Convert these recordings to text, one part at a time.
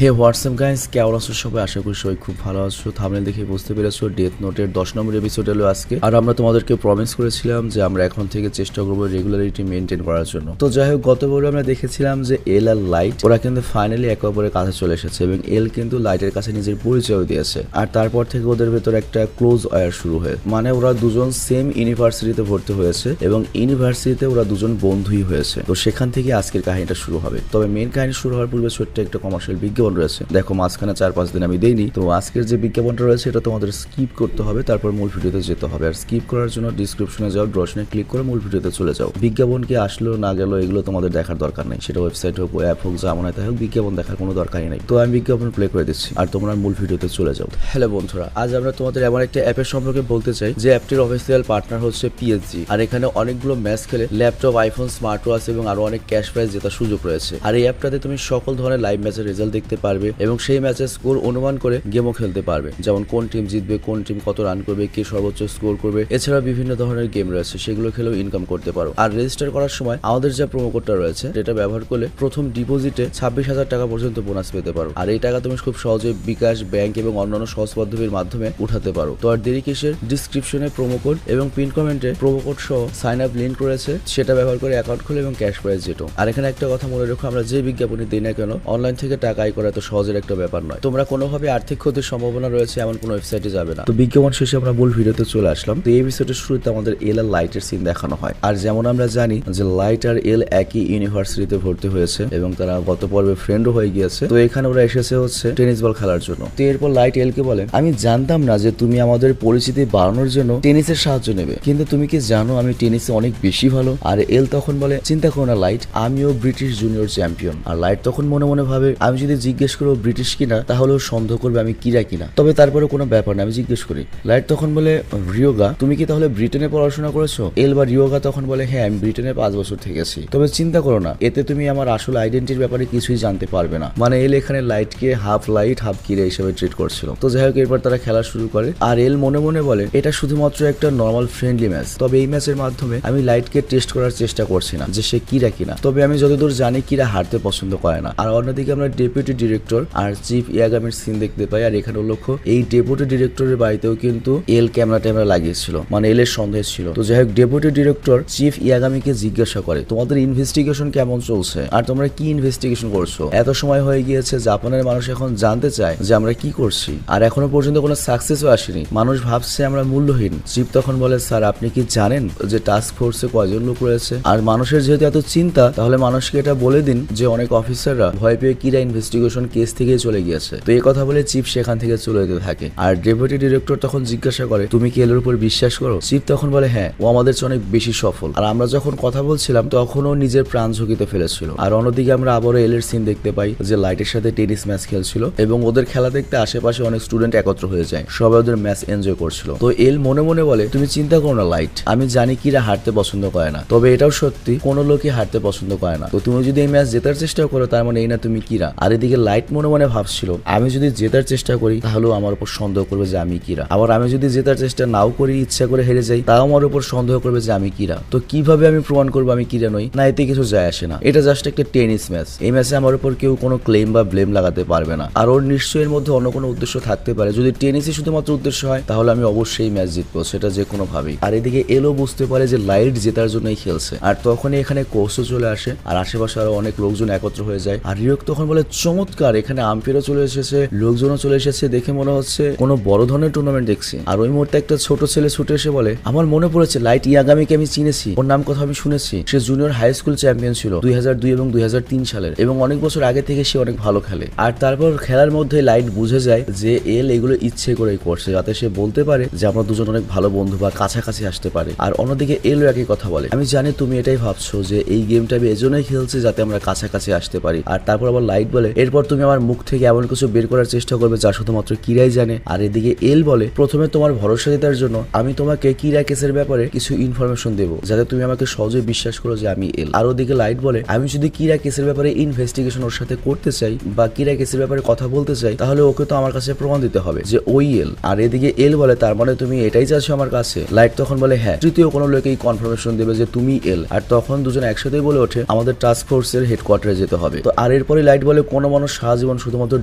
হে WhatsApp guys, কেমন আছো সবাই? আশা করি সবাই খুব ভালো আছো। থাম্বনেল দেখে বুঝতে পেরেছো ডেথ নোটের 10 নম্বর এপিসোড এলো আজকে। আর আমরা তোমাদেরকে প্রমিস করেছিলাম যে আমরা এখন থেকে চেষ্টা করবো রেগুলারিটি মেনটেন করার জন্য। তো যাই হোক, গতবার আমরা দেখেছিলাম যে এল আর লাইট ওরা কিন্তু ফাইনালি একে অপরের কাছে চলে এসেছে এবং এল কিন্তু লাইটের কাছে নিজের পরিচয় দিয়েছে। আর তারপর থেকে ওদের ভেতর একটা ক্লোজ ওয়ার শুরু হয়, মানে ওরা দুজন সেম ইউনিভার্সিটিতে ভর্তি হয়েছে এবং ইউনিভার্সিটিতে ওরা দুজন বন্ধুই হয়েছে। তো সেখান থেকে আজকের কাহিনীটা শুরু হবে। তবে মেন কাহিনী শুরু হওয়ার পূর্বে ছোট্ট একটা কমার্শিয়াল বিজ্ঞাপন রয়েছে। দেখো, মাঝখানে 4-5 দিন আমি দেইনি, তো আজকের যে বিজ্ঞাপনটা রয়েছে এটা তোমাদের স্কিপ করতে হবে, তারপর মূল ভিডিওতে যেতে হবে। আর স্কিপ করার জন্য ডিসক্রিপশনে যাও, ড্রশনে ক্লিক করে মূল ভিডিওতে চলে যাও। বিজ্ঞাপন কি আসলো না গেল এগুলো তোমাদের দেখার দরকার নেই, সেটা ওয়েবসাইট হোক, অ্যাপ হোক, যা মনে হোক, বিজ্ঞাপন দেখার কোনো দরকারই নেই। তো আমি বিজ্ঞাপন প্লে করে দিচ্ছি আর তোমরা মূল ভিডিওতে চলে যাও। হ্যালো বন্ধুরা, আজ আমরা তোমাদের এমন একটা অ্যাপের সম্পর্কে বলতে চাই যে অ্যাপটির অফিসিয়াল পার্টনার হচ্ছে পিএসজি। আর এখানে অনেকগুলো ম্যাচ খেলে ল্যাপটপ, আইফোন, স্মার্ট ওয়াচ এবং আরো অনেক ক্যাশ প্রাইজ জেতার সুযোগ রয়েছে। আর এই অ্যাপটাতে তুমি সকল ধরনের লাইভ ম্যাচের রেজাল্ট দেখতে পারবে এবং সেই ম্যাচের স্কোর অনুমান করে গেমও খেলতে পারবে, যেমন কোন টিম জিতবে, কোন টিম কত রান করবে, কে সর্বোচ্চ স্কোর করবে। এছাড়া বিভিন্ন ধরনের গেম রয়েছে, সেগুলো খেলেও ইনকাম করতে পারো। আর রেজিস্টার করার সময় আমাদের যে প্রোমো কোডটা রয়েছে যেটা ব্যবহার করলে প্রথম ডিপোজিটে 26,000 টাকা পর্যন্ত বোনাস পেতে পারো। আর এই টাকা তুমি খুব সহজে বিকাশ, ব্যাংক এবং অন্যান্য সহজ পদ্ধতির মাধ্যমে উঠাতে পারো। তো আর দেরি কিসের, ডিসক্রিপশনে প্রোমো কোড এবং পিন কমেন্টে প্রোমো কোড সহ সাইন আপ লিংক রয়েছে, সেটা ব্যবহার করে অ্যাকাউন্ট খুলে এবং ক্যাশ প্রাইজ যেটো। আর এখানে একটা কথা মনে রেখো, আমরা যে বিজ্ঞাপনই দিই না কেন অনলাইন থেকে টাকা আয় করা এত সহজের একটা ব্যাপার নয়। তোমরা কোনোভাবে আর্থিক ক্ষতির সম্ভাবনা রয়েছে এমন কোনো ওয়েবসাইটে যাবে না। তো বিজ্ঞাপন শেষে আমরা মূল ভিডিওতে চলে আসলাম। তো এই এপিসোডের শুরুতে আমাদের এল আর লাইটের সিন দেখানো হয়। আর যেমন আমরা জানি যে লাইট আর এল একই ইউনিভার্সিটিতে ভর্তি হয়েছে এবং তারা গত পর্বে ফ্রেন্ডও হয়ে গিয়েছে। তো এখানে ওরা এসেছে হচ্ছে টেনিস বল খেলার জন্য। তো এরপর লাইট এলকে বলে, আমি জানতাম না যে তুমি আমাদের পরিচিতি বাড়ানোর জন্য টেনিসের সাহায্য নেবে, কিন্তু তুমি কি জানো আমি টেনিসে অনেক বেশি ভালো। আর এল তখন বলে, চিন্তা করো না লাইট, আমিও ব্রিটিশ জুনিয়র চ্যাম্পিয়ন। আর লাইট তখন মনে মনে ভাবে, আমি যদি জিজ্ঞেস করবো ব্রিটিশ কিনা তাহলেও সন্দেহ করবে আমি কিরা কিনা। তবে তারপরে কোনো ব্যাপার না, আমি জিজ্ঞেস করি। লাইট তখন বলে, রিয়োগা, তুমি কি তাহলে ব্রিটেনে পড়াশোনা করেছো? এল বা রিয়োগা তখন বলে, হ্যাঁ আমি ব্রিটেনে 5 বছর থেকেছি। তবে চিন্তা করো না, এতে তুমি আমার আসল আইডেন্টিটির ব্যাপারে কিছুই জানতে পারবে না। মানে এল এখানে লাইটকে হাফ লাইট হাফ কিরে হিসেবে ট্রিট করছিল। তো যাই হোক, এরপর তারা খেলা শুরু করে। আর এল মনে মনে বলে, এটা শুধুমাত্র একটা নর্মাল ফ্রেন্ডলি ম্যাচ, তবে এই ম্যাচের মাধ্যমে আমি লাইটকে টেস্ট করার চেষ্টা করছি না যে সে কিরা কিনা। তবে আমি যতদূর জানি কিরা হারতে পছন্দ করে না। আর অন্যদিকে আমরা ডেপুটি ডিরেক্টর আর চিফ ইয়াগামির সিন দেখতে পাই। আর এখানে লক্ষ্য, এই ডেপুটি ডিরেক্টরের বাড়িতেও কিন্তু এল ক্যামেরা লাগিয়েছিল, মানে এল এর সন্দেহ ছিল। তো যাই হোক, ডেপুটি ডিরেক্টর চিফ ইয়াগামিকে জিজ্ঞাসা করে, তোমাদের ইনভেস্টিগেশন কেমন চলছে আর তোমরা কি ইনভেস্টিগেশন করছো? এত সময় হয়ে গিয়েছে, জাপানের মানুষ এখন জানতে চায় যে আমরা কি করছি, আর এখনো পর্যন্ত কোনো সাকসেসও আসেনি। মানুষ ভাবছে আমরা মূল্যহীন। চিফ তখন বলে, স্যার আপনি কি জানেন যে টাস্ক ফোর্সে কয়জন লোক রয়েছে? আর মানুষের যেহেতু এত চিন্তা, তাহলে মানুষকে এটা বলে দিন যে অনেক অফিসাররা ভয় পেয়ে কিরা ইনভেস্টিগেশন কেস থেকে চলে গিয়েছে। তো এই কথা বলে চিফ সেখান থেকে চলে যেতে থাকে। আর ডেপুটি ডিরেক্টর তখন জিজ্ঞাসা করে, তুমি কি এলের উপর বিশ্বাস করো? চিফ তখন বলে, হ্যাঁ, ও আমাদের চেয়ে অনেক বেশি সফল। আর আমরা যখন কথা বলছিলাম তখনও নিজের প্রাণ ঝুঁকিতে ফেলেছিল। আর অন্যদিকে আমরা আবারও এলের সিন দেখতে পাই যে লাইটের সাথে টেনিস ম্যাচ খেলছিল এবং ওদের খেলা দেখতে আশেপাশে অনেক স্টুডেন্ট একত্র হয়ে যায়, সবাই ওদের ম্যাচ এনজয় করছিল। তো এল মনে মনে বলে, তুমি চিন্তা করো না লাইট, আমি জানি কিরা হারতে পছন্দ করে না, তবে এটাও সত্যি কোনো লোকই হারতে পছন্দ করে না। তো তুমি যদি এই ম্যাচ জেতার চেষ্টা করো তার মানে এই না তুমি কিরা। আর এদিকে লাইট মনে মনে ভাবছিল, আমি যদি জেতার চেষ্টা করি তাহলেও আমার উপর সন্দেহ করবে যে আমি কিরা। আবার আমি যদি জেতার চেষ্টা নাও করি, ইচ্ছা করে হেরে যাই, তাও আমার উপর সন্দেহ করবে যে আমি কিরা। তো কিভাবে আমি প্রমাণ করবো আমি কিরা নই? না, এতে কিছু যায় আসে না, এটা জাস্ট একটা টেনিস ম্যাচ। এই ম্যাচে আমার উপর কেউ কোনো ক্লেম বা ব্লেম লাগাতে পারবে না। আর ওর নিশ্চয়ই এর মধ্যে অন্য কোনো উদ্দেশ্য থাকতে পারে। যদি টেনিসই শুধুমাত্র উদ্দেশ্য হয় তাহলে আমি অবশ্যই ম্যাচ জিতবো, সেটা যে কোনো ভাবেই। আর এদিকে এলও বুঝতে পারে যে লাইট জেতার জন্যই খেলছে। আর তখনই এখানে কোচও চলে আসে আর আশেপাশে আরো অনেক লোকজন একত্র হয়ে যায়। আর রিওক তখন বলে, চমৎকার, এখানে আম্পায়ারও চলে এসেছে, লোকজনও চলে এসেছে, দেখে মনে হচ্ছে কোনো বড় ধরনের টুর্নামেন্ট দেখছি। আর ওই মুহূর্তে একটা ছোট ছেলে ছুটে এসে বলে, আমার মনে পড়েছে লাইট ইয়াগামিকে আমি চিনেছি, ওর নাম কথা আমি শুনেছি, সে জুনিয়র হাই স্কুল চ্যাম্পিয়ন ছিল 2002 এবং 2003 সালের এবং অনেক বছর আগে থেকে সে অনেক ভালো খেলে। আর তারপর খেলার মধ্যে লাইট বুঝে যায় যে এল এগুলো ইচ্ছে করেই করছে, যাতে সে বলতে পারে যে আমরা দুজন অনেক ভালো বন্ধু বা কাছাকাছি আসতে পারে। আর অন্যদিকে এলও একই কথা বলে, আমি জানি তুমি এটাই ভাবছো যে এই গেমটা আমি এজন্যই খেলছি যাতে আমরা কাছাকাছি আসতে পারি। আর তারপর আবার লাইট বলে, এরপর তুমি আমার মুখ থেকে এমন কিছু বের করার চেষ্টা করবে যা শুধুমাত্র কিরাই জানে। আর এদিকে এল বলে, প্রথমে তোমার ভরসা জেতার জন্য আমি তোমাকে কিরা কেসের ব্যাপারে কিছু ইনফরমেশন দেবো যাতে তুমি আমাকে সহজে বিশ্বাস করো যে আমি এল। আর ওদিকে লাইট বলে, আমি যদি কিরা কেসের ব্যাপারে ইনভেস্টিগেশন ওর সাথে করতে চাই বা কিরা কেসের ব্যাপারে কথা বলতে চাই তাহলে ওকে তো আমার কাছে প্রমাণ দিতে হবে যে ওই এল। আর এদিকে এল বলে, তার মানে তুমি এটাই চাচ্ছো আমার কাছে? লাইট তখন বলে, হ্যাঁ, তৃতীয় কোনো লোকেই কনফার্মেশন দেবে যে তুমি এল। আর তখন দুজন একসাথে বলে ওঠে, আমাদের টাস্ক ফোর্সের হেডকোয়ার্টারে যেতে হবে। তো আর এরপরে লাইট বলে, কোনো মানুষ সারা জীবন শুধুমাত্র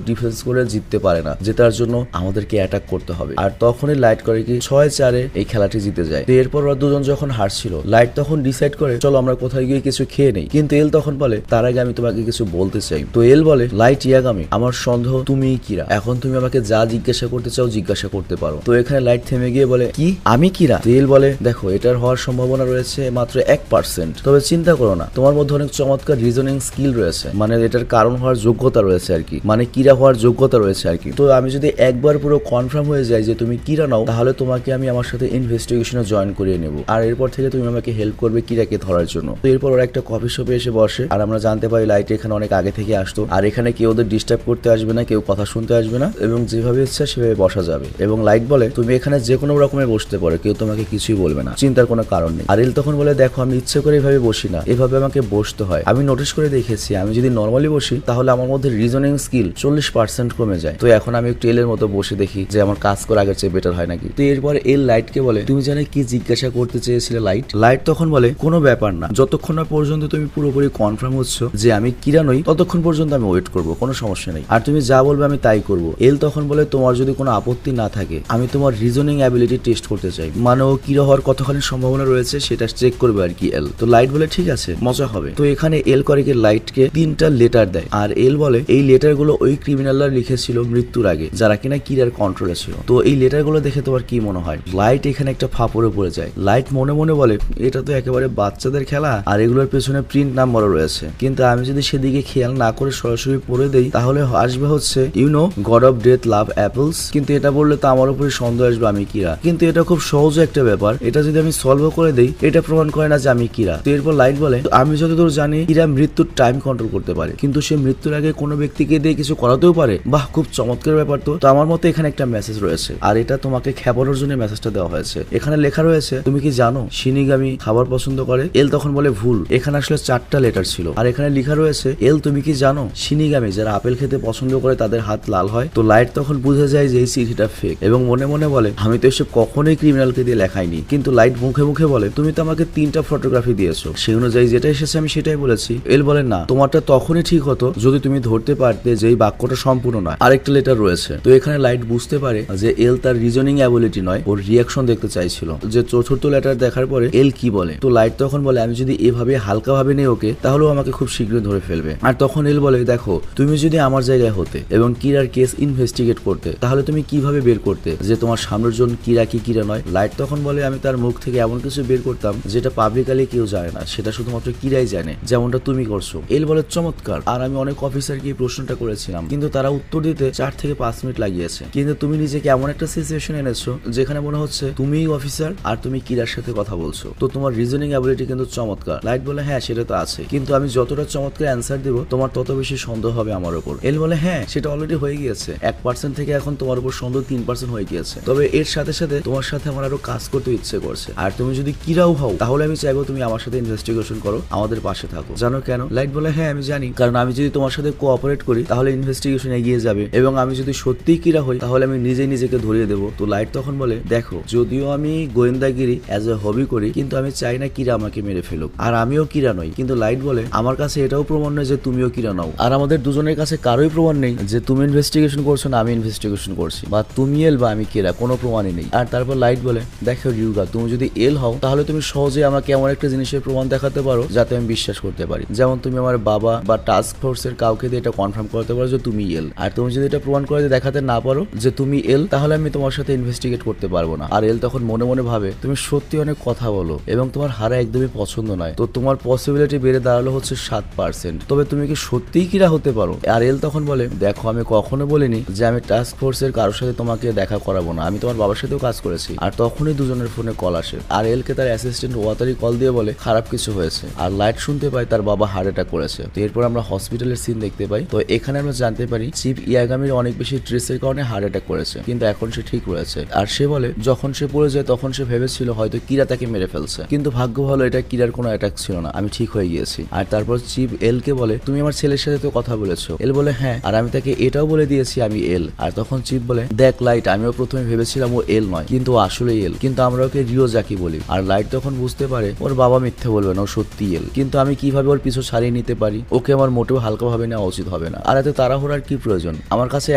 ডিফেন্স করে জিততে পারে না, জেতার জন্য আমাদেরকে অ্যাটাক করতে হবে। আর তখনই লাইট করে কি 6-4 এই খেলাটি জিতে যায়। তো এরপর ওরা দুজন যখন হারছিল, লাইট তখন ডিসাইড করে চলো আমরা কোথায় গিয়ে কিছু খেয়ে নেই। কিন্তু এল তখন বলে তার আগে আমি তোমাকে কিছু বলতে চাই। তো এল বলে লাইট ইয়াগামি, আমার সন্দেহ তুমি কিরা, এখন তুমি আমাকে যা জিজ্ঞাসা করতে চাও জিজ্ঞাসা করতে পারো। তো এখানে লাইট থেমে গিয়ে বলে কি আমি কিরা? তো এল বলে দেখো এটার হওয়ার সম্ভাবনা রয়েছে মাত্র 1%, তবে চিন্তা করো না, তোমার মধ্যে অনেক চমৎকার রিজনিং স্কিল রয়েছে, মানে এটার কারণ হওয়ার যোগ্যতা রয়েছে আর কি, মানে কিরা হওয়ার যোগ্যতা রয়েছে আর কি। তো আমি যদি একবার পুরো কনফার্ম হয়ে যাই যে তুমি কিরা নাও, তাহলে তোমাকে আমি আমার সাথে ইনভেস্টিগেশনে জয়েন করিয়ে নেব, আর এরপর থেকে তুমি আমাকে হেল্প করবে কিরাকে ধরার জন্য। তো এরপর ওরা একটা কফি শপে এসে বসে, আর আমরা জানতে পারি লাইট এখানে অনেক আগে থেকে আসতো, আর এখানে কেউ ওদের ডিস্টার্ব করতে আসবে না, কেউ কথা শুনতে আসবে না, এবং যেভাবে ইচ্ছা সেভাবে বসা যাবে। এবং লাইট বলে তুমি এখানে যে কোনো রকমের বসতে পারো, কেউ তোমাকে কিছুই বলবে না, চিন্তার কোনো কারণ নেই। আর এল তখন বলে দেখো আমি ইচ্ছে করে এভাবে বসি না, এভাবে আমাকে বসতে হয়, আমি নোটিস করে দেখেছি আমি যদি নর্মালি বসি তাহলে আমার মধ্যে রিজনিং স্কিল 40% কমে যায়। তো এখন আমি একটু এলের মতো বসে দেখি যে আমার কাজ করে আগের চেয়ে বেটার হয় নাকি। তো এরপর এল লাইটকে বলে তুমি জানো কি জিজ্ঞাসা করতে চেয়েছিলে লাইট? লাইট তখন বলে কোনো ব্যাপার না, যতক্ষণ না পর্যন্ত তুমি পুরোপুরি কনফার্ম হচ্ছ যে আমি কিরা নই, ততক্ষণ পর্যন্ত আমি ওয়েট করবো, কোনো সমস্যা নেই, আর তুমি যা বলবে আমি তাই করবো। এল তখন বলে তোমার যদি কোনো আপত্তি না থাকে আমি তোমার রিজনিং অ্যাবিলিটি টেস্ট করতে চাই, মানে ও কিরা হওয়ার কতখানি সম্ভাবনা রয়েছে সেটা চেক করবে আর কি এল। তো লাইট বলে ঠিক আছে মজা হবে। তো এখানে এল করে কি লাইটকে 3টা লেটার দেয়, আর এল বলে এই লেটার গুলো ওই ক্রিমিনালরা লিখেছিল মৃত্যুর আগে যারা কিনা কিরার কন্ট্রোলে ছিল। তো এই লেটার গুলো দেখে তোমার কি মনে হয়? লাইট এখানে একটা ফাপড়ে পড়ে যায়। লাইট মনে মনে বলে এটা তো একেবারে বাচ্চাদের খেলা, আর এগুলোর পেছনে প্রিন্ট নাম্বারও রয়েছে, কিন্তু আমি যদি সেদিকে খেয়াল না করে সরাসরি পড়ে দেই তাহলে আসবে হচ্ছে you know god of death love apples, কিন্তু এটা বললে তো আমার উপরে সন্দেহ আসবে আমি কিরা, কিন্তু এটা খুব সহজ একটা ব্যাপার, এটা যদি আমি সলভ করে দেই এটা প্রমাণ করে না যে আমি কিরা। তো এরপর লাইট বলে আমি যতদূর জানি কিরা মৃত্যুর টাইম কন্ট্রোল করতে পারে, কিন্তু সে মৃত্যুর আগে কোনো ব্যক্তিকে দিয়ে কিছু করাতেও পারে। বাহ, খুব চমৎকার ব্যাপার। তো আমার মতে এখানে একটা মেসেজ রয়েছে, আর এটা তোমাকে খেপানোর জন্য মেসেজটা দেওয়া হয়েছে। এখানে লেখা রয়েছে তুমি কি জানো শিনিগামি খাবার পছন্দ করে? এল তখন বলে ভুল, এখানে আসলে 4টা লেটার ছিল, আর এখানে লেখা রয়েছে এল তুমি কি জানো শিনিগামি যারা আপেল খেতে পছন্দ করে তাদের হাত লাল হয়। তো লাইট তখন বুঝে যায় যে এই চিঠিটা ফেক, এবং মনে মনে বলে আমি তো এসব কখনোই ক্রিমিনালকে দিয়ে লেখাইনি। কিন্তু লাইট মুখে মুখে বলে তুমি তো আমাকে 3টা ফটোগ্রাফি দিয়েছো, সেই অনুযায়ী যেটা এসেছে আমি সেটাই বলেছি। এল বলে না, তোমারটা তখনই ঠিক হতো যদি তুমি ধরতে পারতে যে এই বাক্যটা সম্পূর্ণ নয়, আরেকটা লেটার রয়েছে। তো এখানে লাইট বুঝতে পারে যে এল তার রিজনিং অ্যাবিলিটি নয়, ওর রিয়াকশন দেখতে চাইছিল যে 4র্থ লেটার দেখার পরে এল কি বলে। তো লাইট তখন বলে আমি যদি এভাবে হালকা ভাবে নেই ওকে, তাহলেও আমাকে খুব শীঘ্রই ধরে ফেলবে। আর তখন এল বলে দেখো তুমি যদি আমার জায়গায় হতে এবং কিরার কেস ইনভেস্টিগেট করতে, তাহলে তুমি কিভাবে বের করতে যে তোমার সামনের জন কিরা কি কিরা নয়? লাইট তখন বলে আমি তার মুখ থেকে এমন কিছু বের করতাম যেটা পাবলিকালি কেউ জানে না, সেটা শুধুমাত্র কিরাই জানে, যেমনটা তুমি করছো। এল বলে চমৎকার, আর আমি অনেক অফিসারকে এই প্রশ্নটা করেছিলাম কিন্তু তারা উত্তর দিতে 4 থেকে 5 মিনিট লাগিয়েছে, কিন্তু তুমি নিজেকে এমন একটা সিচুয়েশন এনেছো যেখানে মনে হচ্ছে তুমিই অফিসার আর তুমি কিরার সাথে কথা বলছো। তো তোমার রিজনিং অ্যাবিলিটি কিন্তু চমৎকার। লাইট বলে হ্যাঁ সেটা তো আছে, কিন্তু আমি যতটা চমৎকার অ্যান্সার দিব তোমার তত বেশি সন্দেহ হবে আমার উপর। এল বলে হ্যাঁ সেটা অলরেডি হয়ে গিয়েছে, 1% থেকে এখন তোমার উপর সন্দেহ 3% হয়ে গিয়েছে, তবে এর সাথে সাথে তোমার সাথে আমার আরো কাজ করতে ইচ্ছে করছে, আর তুমি যদি কিরাও হও তাহলে আমি চাইবো তুমি আমার সাথে ইনভেস্টিগেশন করো, আমাদের পাশে থাকো। জানো কেন? লাইট বলে হ্যাঁ আমি জানি, কারণ আমি যদি তোমার সাথে কোঅপারেট করি তাহলে ইনভেস্টিগেশন এগিয়ে যাবে, এবং আমি যদি সত্যিই কিরা হই তাহলে আমি নিজেই নিজেকে ধরিয়ে দেবো। তো লাইট তখন বলে দেখো যদিও আমি গোয়েন্দাগিরি অ্যাজ এ হবি করি, কিন্তু আমি চাই না কিরা আমাকে মেরে ফেলুক, আর আমিও কিরা নই। কিন্তু লাইট বলে আমার কাছে এটাও প্রমাণ নয় যে তুমিও কিরা নাও, আর আমাদের দুজনের কাছে কারোই প্রমাণ নেই যে তুমি ইনভেস্টিগেশন করছো না আমি ইনভেস্টিগেশন করছি, বা তুমি এল বা আমি কিরা, কোনো প্রমাণই নেই। আর তারপর লাইট বলে দেখো রিউগা, তুমি যদি এল হও তাহলে তুমি সহজে আমাকে এমন একটা জিনিসের প্রমাণ দেখাতে পারো যাতে আমি বিশ্বাস করতে পারি, যেমন তুমি আমার বাবা বা টাস্ক ফোর্সের কাউকে দিয়ে এটা কনফার্ম করতে পারো যে তুমি এল। আর তুমি যদি এটা প্রমাণ করে দেখাতে না পারো যে তুমি এল, তাহলে আমি তোমার সাথে ইনভেস্টিগেট করতে পারবো না। আর এল তখন মনে মনে ভাবে তুমি সত্যি অনেক কথা বলো এবং তোমার হারা একদমই পছন্দ নয়, তো তোমার পসিবিলিটি বেড়ে দাঁড়ালো হচ্ছে 7%, তবে তুমি কি সত্যিই কিরা হতে পারো? আর এল তখন বলে দেখো আমি কখনো বলিনি যে আমি টাস্ক ফোর্সের কারোর সাথে তোমাকে দেখা করাবো না, আমি তোমার বাবার সাথেও কাজ করেছি। আর তখনই দুজনের ফোনে কল আসে, আর এলকে তার অ্যাসিস্ট্যান্ট ওয়াতারি কল দিয়ে বলে খারাপ কিছু হয়েছে, আর লাইট শুনতে পাই তার বাবা হার্ট অ্যাটাক করেছে। তো এরপর আমরা হসপিটালের সিন দেখতে পাই। তো এখানে আমরা জানতে পারি চিফ ইয়াগামির অনেক বেশি স্ট্রেসের কারণে হার্ট অ্যাটাক করেছে, কিন্তু এখন সে ঠিক রয়েছে। আর সে বলে যখন সে পড়ে যায় তখন সে ভেবেছিল হয়তো কিরা তাকে মেরে ফেলছে, কিন্তু ভাগ্য ভালো এটা কিরার কোনো অ্যাটাক ছিল না, আমি ঠিক হয়ে গিয়েছি। আর তারপর চিফ এল কে বলে তুমি আমার ছেলের সাথে তো কথা বলেছো? এল বলে হ্যাঁ, আর আমি তাকে এটাও বলে দিয়েছি আমি এল। আর তখন চিফ বলে দেখ লাইট, আমিও প্রথমে ভেবেছিলাম ও এল নয়, কিন্তু আসলে এল, কিন্তু আমরা ওকে রিও জাকি বলি। আর লাইট তখন বুঝতে পারে ওর বাবা মিথ্যে বলবে না, ও সত্যি এল, কিন্তু আমি কিভাবে ওর পিছু ছাড়িয়ে নিতে পারি? ওকে আমার মোটেও হালকাভাবে নেওয়া উচিত হবে না। আর এত তাড়াহুড়ার কি প্রয়োজন? আমার কাছে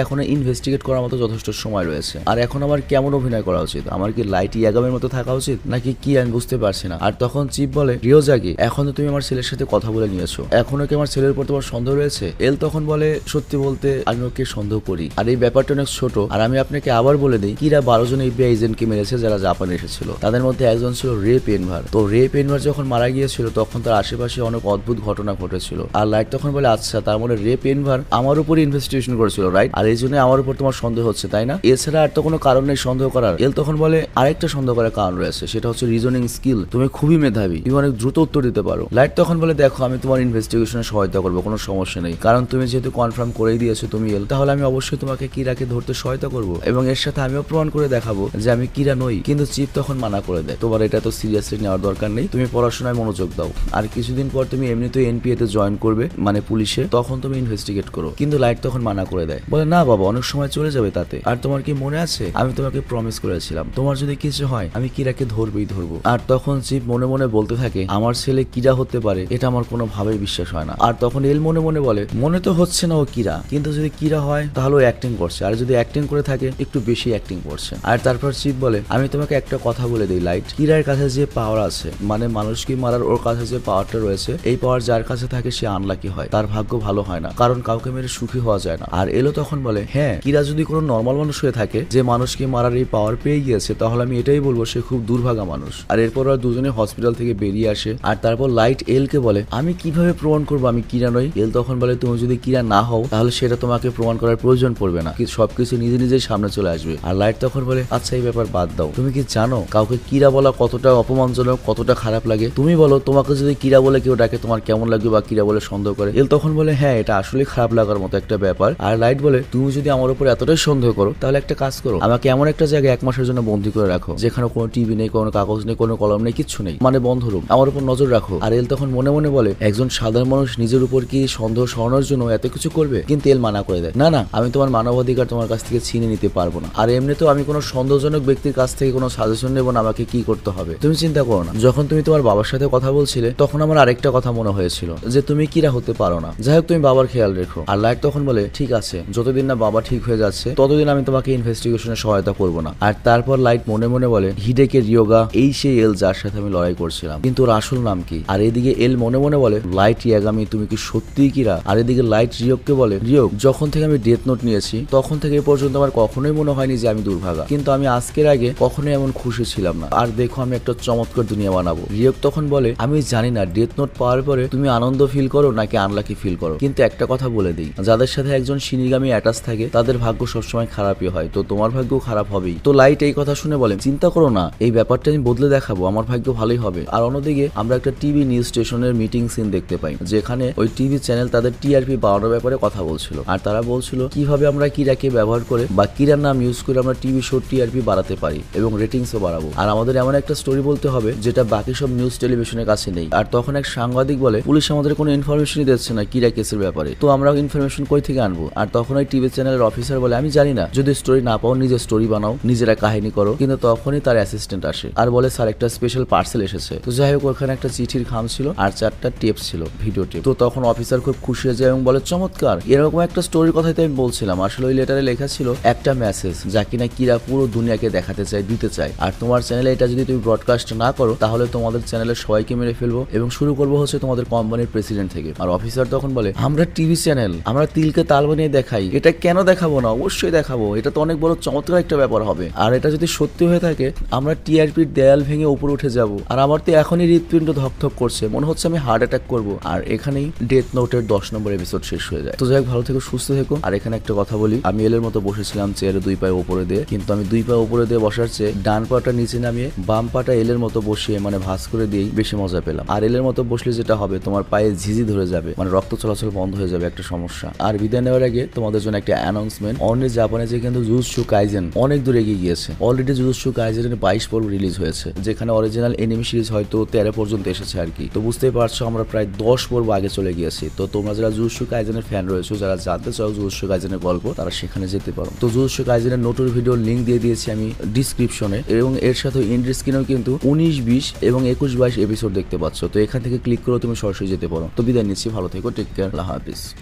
এখনো ইনভেস্টিগেট করার মতো যথেষ্ট সময় রয়েছে। আর এখন আমার কেমন অভিনয় করা উচিত? আমার কি লাইট ইয়াগামের মতো থাকা উচিত নাকি কি আমি বুঝতে পারছি না। আর তখন চিপ বলে, রিওজাকি, এখন তো তুমি আমার ছেলের সাথে কথা বলে নিয়েছো, এখনো কি আমার ছেলের উপর তোমার সন্দেহ রয়েছে? এল তখন বলে, সত্যি বলতে আমি ওকে সন্দেহ করি, আর এই ব্যাপারটা অনেক ছোট। আর আমি আপনাকে আবার বলে দিই, কিরা 12 জন FBI এজেন্টকে মেরেছে যারা জাপানে এসেছিল। তাদের মধ্যে একজন ছিল রে পেনভার। তো রে পেনভার যখন মারা গিয়েছিল তখন তার আশেপাশে অনেক অদ্ভুত ঘটনা ঘটেছিল। আর লাইট তখন বলে, আচ্ছা তার মানে রে পেনভার আমার উপর ইনভেস্টিগেশন করেছিল, রাইট? আর এই জন্য আমার উপর তোমার সন্দেহ হচ্ছে, তাই না? এছাড়া আর তো কোনো কারণ নেই সন্দেহ করার। এল তখন বলে, আরেকটা সন্দেহ করার কারণ রয়েছে, সেটা হচ্ছে রিজনিং স্কিল। তুমি খুবই মেধাবী, তুমি অনেক দ্রুত উত্তর দিতে পারো। লাইট তখন বলে, দেখো আমি তোমার ইনভেস্টিগেশনে সহায়তা করবো, কোনো সমস্যা নেই, কারণ তুমি যেহেতু কনফার্ম করেই দিয়েছো তুমি এল, তাহলে আমি অবশ্যই তোমাকে কিরাকে ধরতে সহায়তা করবো এবং এর সাথে আমিও প্রমাণ করে দেখাবো যে আমি কিরা নই। কিন্তু চিপ তখন মানা করে দেয়, তোমার এটা তো সিরিয়াসলি নেওয়ার দরকার নেই, তুমি পড়াশোনায় মনোযোগ দাও, আর কিছুদিন পর তুমি এমনিতেই এনপিএ তে জয়েন করবে, মানে পুলিশে, তখন তুমি ইনভেস্টিগেট করো। কিন্তু লাইট তখন মানা করে দেয়, বলে না বাবা, অনেক সময় চলে যাবে তাতে। আর তোমার কি মনে আছে আমি তোমাকে প্রমিস করেছিলাম তোমার যদি কিছু হয় আমি কিরাকে ধরবেই ধরবো। আর তখন চিপ মনে মনে বলতে থাকে, আমার ছেলে কিরা হতে পারে এটা আমার কোনো ভাবেই বিশ্বাস হয় না। আর তখন এল মনে মনে বলে, মনে তো হচ্ছে না ও কিরা, কিন্তু যদি কিরা হয় তাহলে ও অ্যাক্টিং করছে, আর যদি অ্যাক্টিং করে থাকে একটু বেশি অ্যাক্টিং করছে। আর তারপর চিপ বলে, আমি তোমাকে একটা কথা বলে দিই লাইট, কিরার কাছে যে পাওয়ার আছে, মানে মানুষকে মারার ওর কাছে যে পাওয়ারটা রয়েছে, এই পাওয়ার যার কাছে থাকে সে আনলাকি হয়, তার ভাগ্য ভালো হয় না, কারণ কাউকে মেরে সুখী হওয়া যায় না। আর এলো তখন বলে, হ্যাঁ কিরা যদি কোনো নর্মাল মানুষ হয়ে থাকে যে মানুষকে মারার এই পাওয়ার পেয়ে গিয়েছে, তাহলে আমি এটাই বলবো সে খুব দুর্ভাগা মানুষ। আর এরপর আর দুজনে হসপিটাল থেকে বেরিয়ে আসে। আর তারপর লাইট এল কে বলে, আমি কিভাবে প্রমাণ করবো আমি কিরা নই? এল তখন বলে, তুমি যদি কিরা না হও তাহলে সেটা তোমাকে প্রমাণ করার প্রয়োজন পড়বে না, সবকিছু নিজে নিজেই সামনে চলে আসবে। আর লাইট তখন বলে, আচ্ছা এই ব্যাপার বাদ দাও, তুমি কি জানো কাউকে কিরা বলা কতটা অপমানজনক, কতটা খারাপ লাগে? তুমি বলো, তোমাকে যদি কিরা বলে কেউ ডাকে তোমার কেমন লাগবে, বা কিরা বলে সন্দেহ করে? এল তখন বলে, হ্যাঁ এটা আসলে খারাপ লাগার মতো একটা ব্যাপার। আর লাইট বলে, তুমি যদি আমার উপর এতটাই সন্দেহ করো তাহলে একটা কাজ করো, আমাকে এমন একটা জায়গায় 1 মাসের জন্য বন্দী করে রাখো যেখানে কোনো টিভি নেই, কোনো কাগজ নেই, কোনো কলম নেই, কিচ্ছু নেই, মানে বন্ধ রুম, আমার উপর নজর রাখো। আর এল তখন মনে মনে বলে, একজন সাধারণ মানুষ নিজের উপর কি সন্দেহ সরানোর জন্য এত কিছু করবে? কিন্তু এল মানা করে দেয়, না না, আমি তোমার মানবাধিকার তোমার কাছ থেকে ছিনে নিতে পারবো না, আর এমনিতেও আমি কোনো সন্দেহজনক ব্যক্তির কাছ থেকে কোনো সাজেশন নেবো না আমাকে কি করতে হবে। তুমি চিন্তা করো না, যখন তুমি তোমার বাবার সাথে কথা বলছিলে তখন আমার আরেকটা কথা মনে হয়েছিল যে তুমি কিরা হতে পারো না, যাই হোক তুমি বাবার খেয়াল রেখো। আর লাইট তখন বলে, ঠিক আছে, যতদিন না বাবা ঠিক হয়ে যাচ্ছে ততদিন আমি তোমাকে ইনভেস্টিগেশনে সহায়তা করবো না। আর তারপর লাইট মনে মনে বলে, হিডেকে রিয়োগা এই সেই এল যার সাথে আমি লড়াই করছিলাম, কিন্তু ওর আসল নাম কি? আর এদিকে এল মনে মনে বলে, লাইট ইয়াগামি তুমি কি সত্যিই কিরা? আর এদিকে লাইট রিয়োগকে বলে, রিয়োগ, যখন থেকে আমি ডেথ নোট নিয়েছি তখন থেকে এ পর্যন্ত আমার কখনোই মনে হয়নি যে আমি দুর্ভাগা, কিন্তু আমি আজকের আগে কখনোই এমন খুশি ছিলাম না, আর দেখো আমি একটা চমৎকার দুনিয়া বানাবো। রিয়োগ তখন বলে, আমি জানি না ডেথ নোট পাওয়ার পরে তুমি আনন্দ ফিল করো নাকি আনলাকি ফিল করো, কিন্তু একটা কথা বলে দিই, যাদের সাথে একজন শিনিগামী অ্যাটাচ থাকে তাদের ভাগ্য সবসময় খারাপই হয়, তো তোমার ভাগ্য খারাপ হবেই। তো লাইট এই কথা শুনে বলে, চিন্তা করো না, এই ব্যাপারটা আমি বদলে দেখাবো, আমার ভাগ্য ভালোই হবে। আর অন্যদিকে আমরা একটা টিভি নিউজ স্টেশনের মিটিং সিন দেখতে পাই, যেখানে ওই টিভি চ্যানেল তাদের টিআরপি বাড়ানোর ব্যাপারে কথা বলছিল। আর তারা বলছিল কিভাবে আমরা কিরাকে ব্যবহার করে বা কিরার নাম ইউজ করে আমরা টিভি শো টিআরপি বাড়াতে পারি এবং রেটিংসও বাড়াবো। আর আমাদের এমন একটা স্টোরি বলতে হবে যেটা বাকি সব নিউজ টেলিভিশনের কাছে নেই। আর তখন এক সাংবাদিক বলে, পুলিশ আমাদের কোনো ইনফরমেশনই দিচ্ছে না কিরা কেসের ব্যাপারে, তো আমরা ইনফরমেশন কই থেকে আনবো? আর তখন ওই টিভি চ্যানেলের অফিসার বলে, আমি জানি না, যদি স্টোরি না পাও নিজের স্টোরি বানাও, নিজেরা কাহিনী করো। কিন্তু তখনই তার অ্যাসিস্ট্যান্ট আসে আর বলে, স্যার একটা স্পেশাল পার্সেল এসেছে। তো যাই হোক, ওখানে একটা চিঠির খাম ছিল আর 4টা টেপ ছিল, ভিডিও টেপ। তো তখন অফিসার খুব খুশি হয়ে যায় এবং বলে, চমৎকার, এরকম একটা স্টোরির কথাই তো আমি বলছিলাম। আসলে ওই লেটারে লেখা ছিল একটা মেসেজ যা কিনা কিরা পুরো দুনিয়াকে দেখাতে চায়, দিতে চায়। আর তোমার চ্যানেলে এটা যদি তুমি ব্রডকাস্ট না করো তাহলে তোমাদের চ্যানেলের সবাইকে মেরে ফেলবো এবং শুরু করবো হচ্ছে তোমাদের কোম্পানির প্রেসিডেন্ট থেকে। আর অফিসার তখন বলে, আমরা টিভি চ্যানেল, আমরা তিলকে তাল বানিয়ে দেখাই, এটা কেন দেখাবো না? অবশ্যই দেখাবো, এটা তো অনেক বড় চমৎকার একটা ব্যাপার হবে। আর এটা যদি সত্যি হয়ে থাকে আমরা টিআরপির দেয়াল ভেঙে উপরে উঠে যাব। আর আমার তো এখনই হৃৎপিণ্ড ধকধক করছে, মনে হচ্ছে আমি হার্ট অ্যাটাক করবো। আর এখানেই ডেথ নোটের 10 নম্বর এপিসোড শেষ হয়ে যায়। তো যাই হোক, ভালো থেকো, সুস্থ থেকো। আর এখানে একটা কথা বলি, আমি এলের মতো বসেছিলাম চেয়ারে 2 পায়ে উপরে দিয়ে, কিন্তু আমি 2 পায়ে উপরে দিয়ে বসার চেয়ে ডান পাটা নিচে নামিয়ে বাম পাটা এলের মতো বসিয়ে মানে ভাঁজ করে দিয়েই বেশি মজা পেলাম। আর এলের মতো বসলে যেটা হবে, তোমার পায়ে ঝিঝি ধরে যাবে, মানে রক্ত চলাচল বন্ধ হয়ে যাবে, একটা সমস্যা। আর বিদায় নেওয়ার আগে তোমাদের জন্য একটা অ্যানাউন্সমেন্ট, অলরেডি জাপানে যে কিন্তু জুজুৎসু কাইজেন অনেক দূর এগিয়ে গিয়েছে। অলরেডি জুজুৎসু কাইজেনের 22 পর্ব রিলিজ হয়েছে, যেখানে অরিজিনাল এনিমি সিরিজ হয়তো 13 পর্যন্ত এসেছে আর কি। তো বুঝতেই পারছো আমরা প্রায় 10 পর্ব আগে চলে গিয়েছি। তো তোমরা যারা জুজুৎসু কাইজেনের ফ্যান রয়েছে, যারা জানতে চাও জুজুৎসু কাইজেনের গল্প, তারা সেখানে যেতে পারো। তো জুজুৎসু কাইজেনের নোটের ভিডিও লিংক দিয়ে দিয়েছি আমি ডিসক্রিপশনে, এবং এর সাথে এন্ড স্ক্রিনেও কিন্তু 19, 20 এবং 21, 22 এপিসোড দেখতে পাচ্ছ। তো এখান থেকে ক্লিক করে তুমি সরাসরি যেতে পারো। তো বিদায় নিচ্ছি, ভালো থেকো, টেক কেয়ার, আল্লাহ হাফেজ।